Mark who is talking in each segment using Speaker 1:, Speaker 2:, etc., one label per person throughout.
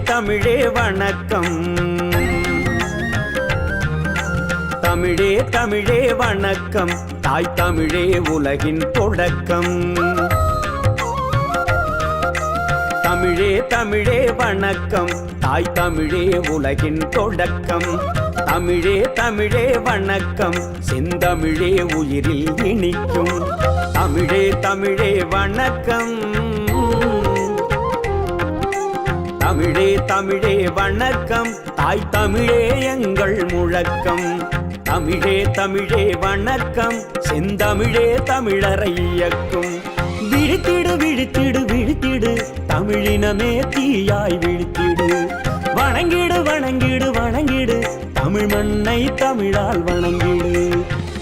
Speaker 1: தமிழே வணக்கம். தமிழே தமிழே வணக்கம், தாய் தமிழே உலகின் தொடக்கம். தமிழே தமிழே வணக்கம், தாய் தமிழே உலகின் தொடக்கம். தமிழே தமிழே வணக்கம், செந்தமிழே உயிரில் இனிக்கும். தமிழே தமிழே வணக்கம். தமிழே தமிழே வணக்கம், தாய் தமிழே எங்கள் முழக்கம். தமிழே தமிழே வணக்கம், செந்தமிழே தமிழரை இயக்கும். விழித்திடு விழித்திடு விழித்திடு, தமிழினமே தீயாய் விழித்திடு. வணங்கிடு வணங்கிடு வணங்கிடு, தமிழ் மண்ணை தமிழால் வணங்கிடு.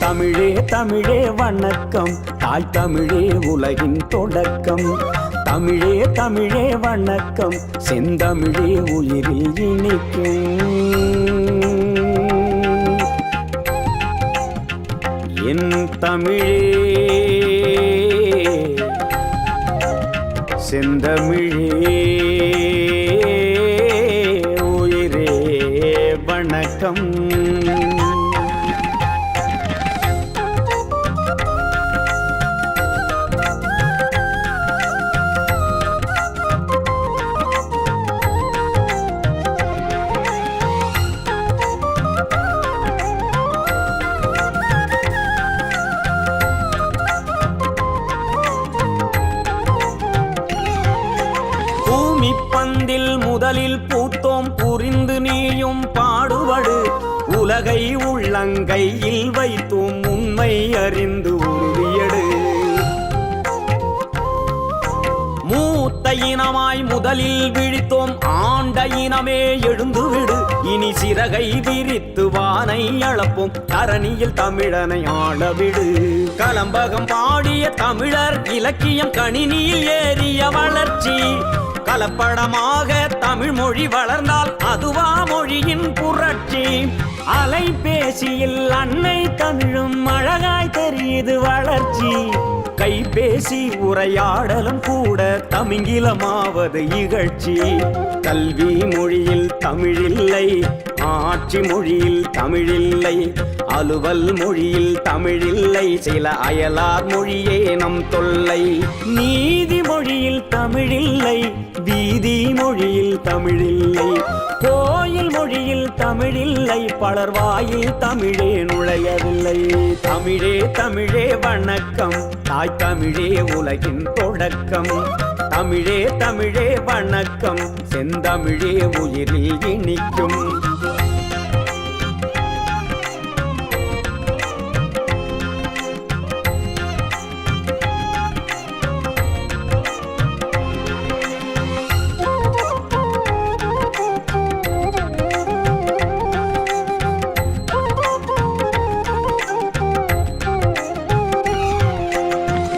Speaker 1: தமிழே தமிழே வணக்கம், தாய் தமிழே உலகின் தொடக்கம். தமிழே தமிழே வணக்கம், செந்தமிழே உயிரில் இனிக்கும். என் தமிழே செந்தமிழே உயிரே வணக்கம். பந்தில் முதலில் பூத்தோம், புரிந்து நீயும் பாடுபடு. உலகை உள்ளங்கையில் வைத்தோம், உண்மை அறிந்து உறுதியடு. மூத்த இனமாய் முதலில் விழித்தோம், ஆண்ட இனமே எழுந்துவிடு. இனி சிறகை விரித்து வானை அளப்போம், தரணியில் தமிழனை ஆளவிடு. கலம்பகம் பாடிய தமிழர் இலக்கியம் கணினியில் ஏறிய வளர்ச்சி. கலப்படமாக தமிழ் மொழி வளர்ந்தால் அதுவா மொழியின் புரட்சி. அலைபேசியில் அன்னை தமிழும் அழகாய் தெரியுது வளர்ச்சி. கைபேசி உரையாடலும் கூட தமிங்கிலமாவது இகழ்ச்சி. கல்வி மொழியில் தமிழில்லை, ஆட்சி மொழியில் தமிழில்லை, அலுவல் மொழியில் தமிழில்லை, சில அயலார் மொழியே நம் தொல்லை. நீதி மொழியில் தமிழில்லை, வீதி மொழியில் தமிழில்லை, கோயில் மொழியில் தமிழில்லை, பலர்வாயில் தமிழே நுழையவில்லை. தமிழே தமிழே வணக்கம், தாய் தமிழே உலகின் தொடக்கம். தமிழே தமிழே வணக்கம், செந்தமிழே உயிரில் இனிக்கும்.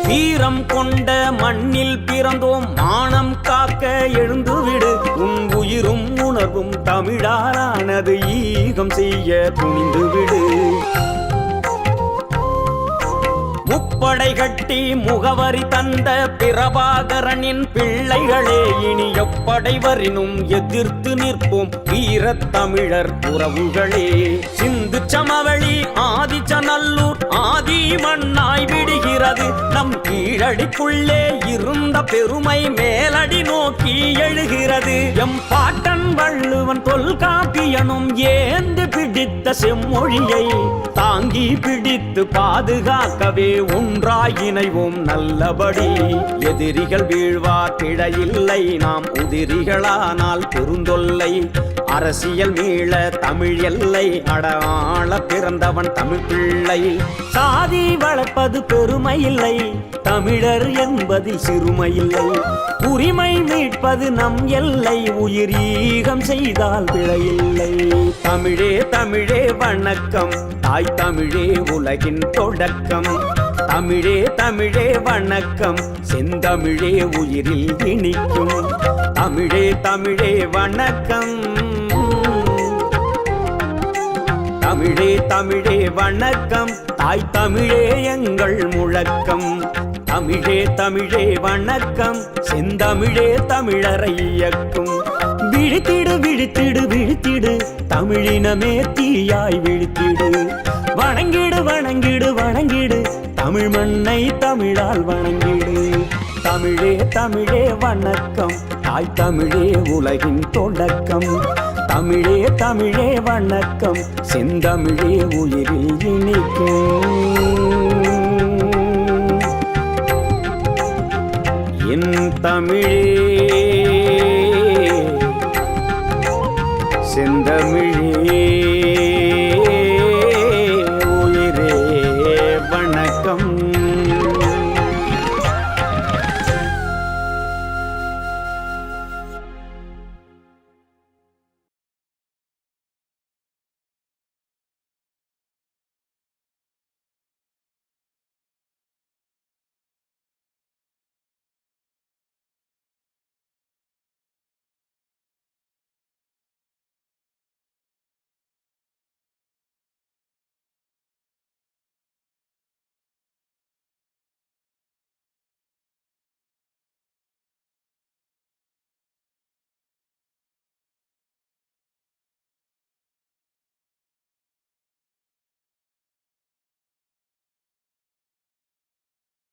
Speaker 1: வீரம் கொண்ட மண்ணில் பிறந்தோம், மானம் காக்க எழுந்துவிடு. உன் உயிரும் உணர்வும் தமிழாலானது, ஈகம் செய்ய துணிந்துவிடு. முப்படை கட்டி முகவரி தந்த பிரபாகரனின் பிள்ளைகளே, இனி எப்படை வரினும் எதிர்த்து நிற்போம் வீரத் தமிழர் உறவுகளே. சிந்து சமவெளி ஆதிச்சநல்லூர் ஆதி மண்ணாய் விடுகிறது. நம் கீழடிக்குள்ளே இருந்த பெருமை மேலடி நோக்கி எழுகிறது. எம் பாட்டன் வள்ளுவன் தொல்காப்பியனும் ஏந்து பிடித்த செம்மொழியை தாங்கி பிடித்து பாதுகாக்கவே ஒன்றாய் இணைவோம் நல்லபடி. எதிரிகள் வீழ்வார் பிழையில்லை, நாம் உதிரிகளானால் பெருந்தொல்லை. அரசியல் மீள தமிழ் எல்லை, அடாள பிறந்தவன் தமிழ் பிள்ளை. சாதி வளர்ப்பது பெருமை இல்லை, தமிழர் என்பதில் சிறுமையில்லை. உரிமை மீட்பது நம் எல்லை, உயிர் ஈகம் செய்தால் பிழையில்லை. தமிழே தமிழே வணக்கம், தாய் தமிழே உலகின் தொடக்கம். தமிழே தமிழே வணக்கம், செந்தமிழே உயிரில் இனிக்கும். தமிழே தமிழே வணக்கம். தமிழே தமிழே வணக்கம், தாய் தமிழே எங்கள் முழக்கம். தமிழே தமிழே வணக்கம், செந்தமிழே தமிழரை இயக்கும். விழித்திடு விழித்திடு விழித்திடு தமிழினமே தீயாய் விழித்திடு வணங்கிடு வணங்கிடு வணங்கிடு தமிழ் மண்ணை தமிழால் வணங்கிடு தமிழே தமிழே வணக்கம் தாய் தமிழே உலகின் தொடக்கம் தமிழே தமிழே வணக்கம் செந்தமிழே உயிரில் இனிக்கும் என் தமிழே செந்தமிழே